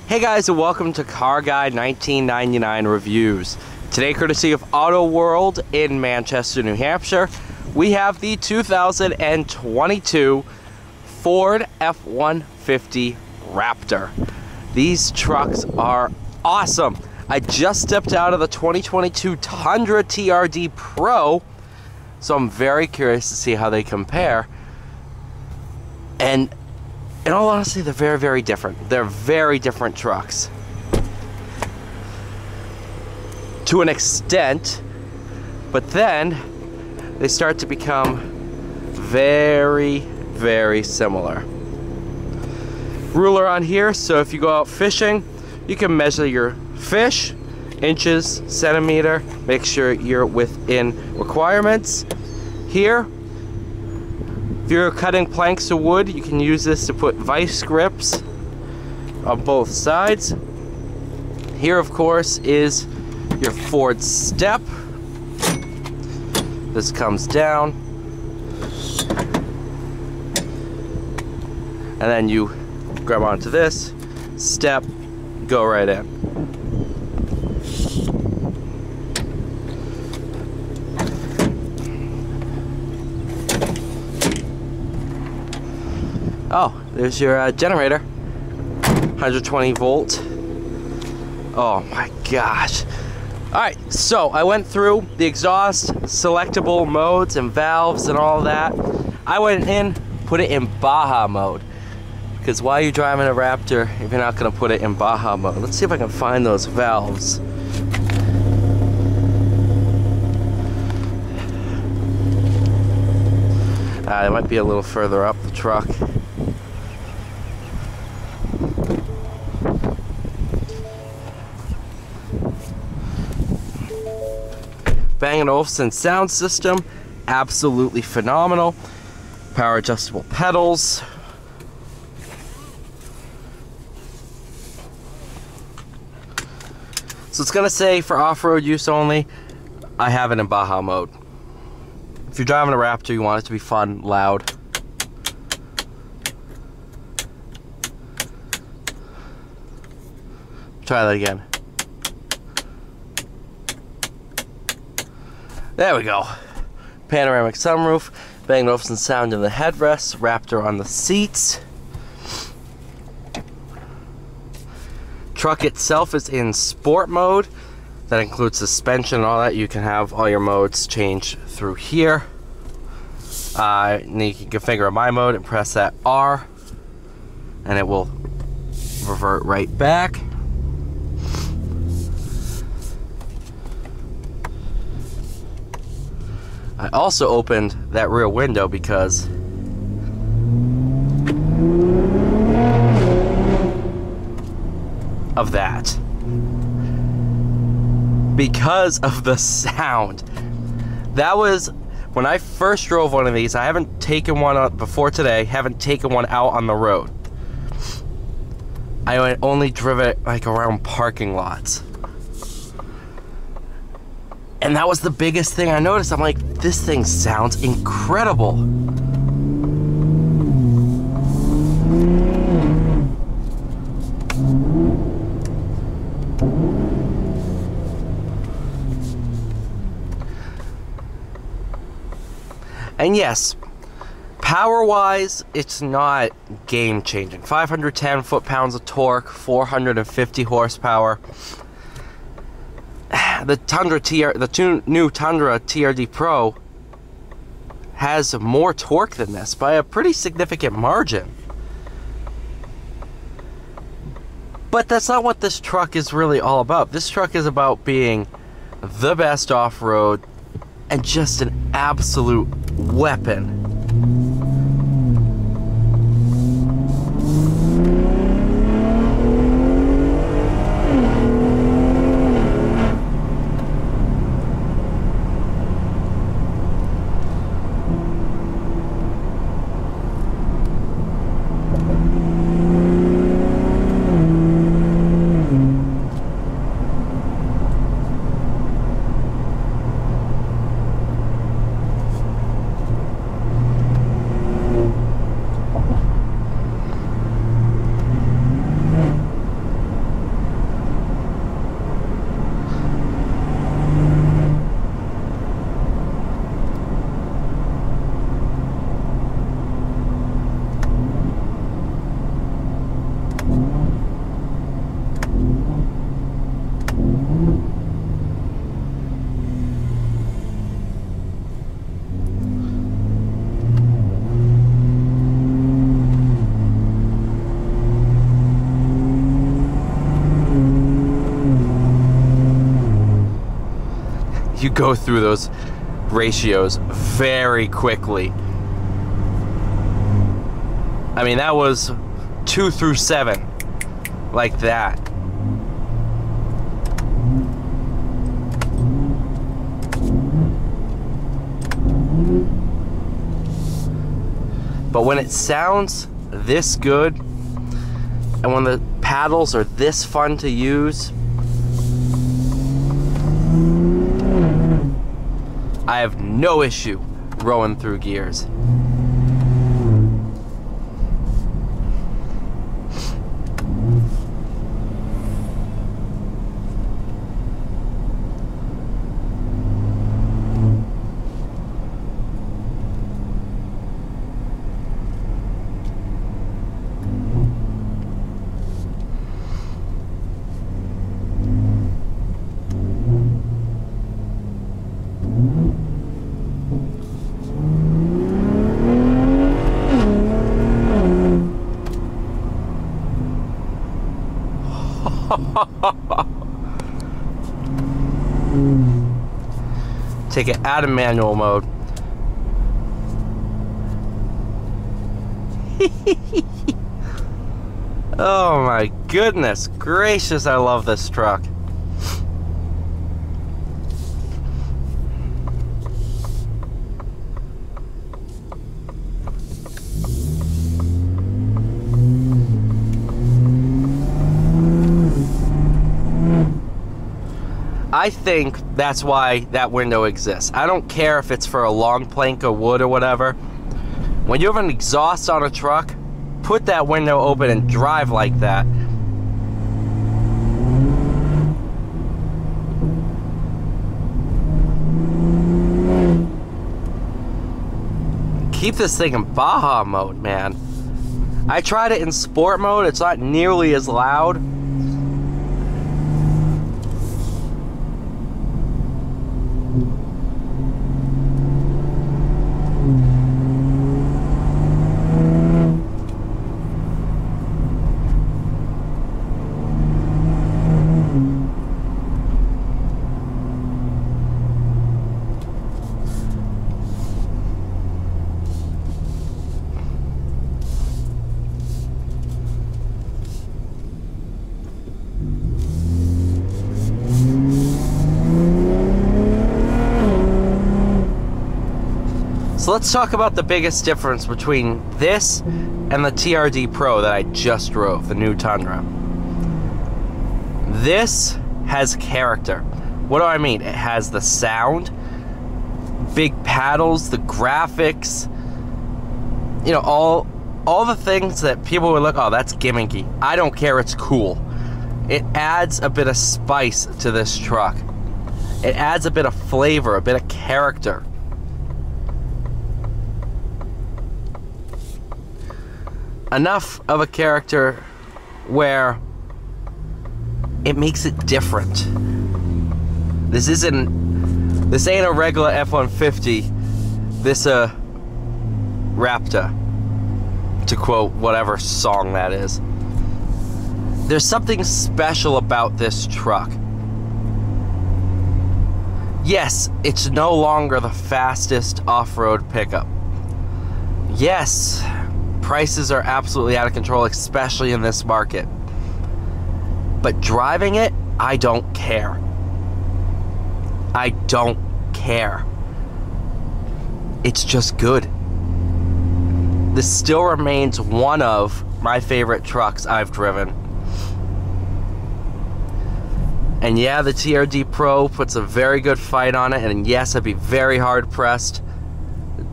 Hey guys, and welcome to Car Guide 1999 Reviews. Today, courtesy of Autoworld in Manchester, New Hampshire, we have the 2022 Ford F-150 Raptor. These trucks are awesome. I just stepped out of the 2022 Tundra TRD Pro, so I'm very curious to see how they compare. And in all honesty, they're very, very different. They're very different trucks. To an extent, but then they start to become very, very similar. Ruler on here, so if you go out fishing, you can measure your fish, inches, centimeter, make sure you're within requirements. Here, if you're cutting planks of wood, you can use this to put vice grips on both sides. Here, of course, is your Ford step. This comes down, and then you grab onto this step, go right in. Oh, there's your generator, 120 volt. Oh my gosh. Alright, so I went through the exhaust, selectable modes and valves and all that. I went in, put it in Baja mode. Because why are you driving a Raptor if you're not going to put it in Baja mode? Let's see if I can find those valves. They might be a little further up the truck. Bang & Olufsen sound system, absolutely phenomenal. Power adjustable pedals. So it's gonna say for off-road use only. I have it in Baja mode. If you're driving a Raptor, you want it to be fun, loud. Try that again. There we go. Panoramic sunroof, Bang & Olufsen sound in the headrests, Raptor on the seats. Truck itself is in sport mode. That includes suspension and all that. You can have all your modes change through here. And you can configure a My Mode and press that R, and it will revert right back. I also opened that rear window because of that. Because of the sound. That was when I first drove one of these. I haven't taken one out before today, haven't taken one out on the road. I only driven it like around parking lots. And that was the biggest thing I noticed. I'm like, this thing sounds incredible. And yes, power-wise, it's not game-changing. 510 foot-pounds of torque, 450 horsepower. The new Tundra TRD Pro has more torque than this by a pretty significant margin. But that's not what this truck is really all about. This truck is about being the best off-road and just an absolute weapon. you go through those ratios very quickly. I mean, that was 2 through 7, like that. But when it sounds this good, and when the paddles are this fun to use, I have no issue rowing through gears. Take it out of manual mode. Oh my goodness gracious, I love this truck. I think that's why that window exists. I don't care if it's for a long plank of wood or whatever. When you have an exhaust on a truck, put that window open and drive like that. Keep this thing in Baja mode, man. I tried it in sport mode. It's not nearly as loud. So let's talk about the biggest difference between this and the TRD Pro that I just drove, the new Tundra. This has character. What do I mean? It has the sound, big paddles, the graphics, you know, all the things that people would look, oh, that's gimmicky. I don't care, it's cool. It adds a bit of spice to this truck. It adds a bit of flavor, a bit of character. Enough of a character where it makes it different. This ain't a regular F-150. This a Raptor, to quote whatever song that is. There's something special about this truck. Yes, it's no longer the fastest off-road pickup. Yes, prices are absolutely out of control, especially in this market. But driving it, I don't care. I don't care. It's just good. This still remains one of my favorite trucks I've driven. And yeah, the TRD Pro puts a very good fight on it, and yes, I'd be very hard pressed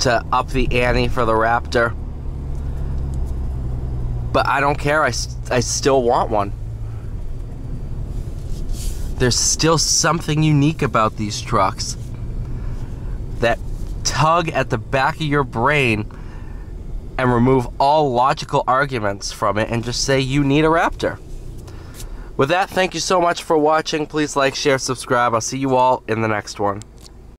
to up the ante for the Raptor. But I don't care, I still want one. There's still something unique about these trucks that tug at the back of your brain and remove all logical arguments from it and just say you need a Raptor. With that, thank you so much for watching. Please like, share, subscribe. I'll see you all in the next one.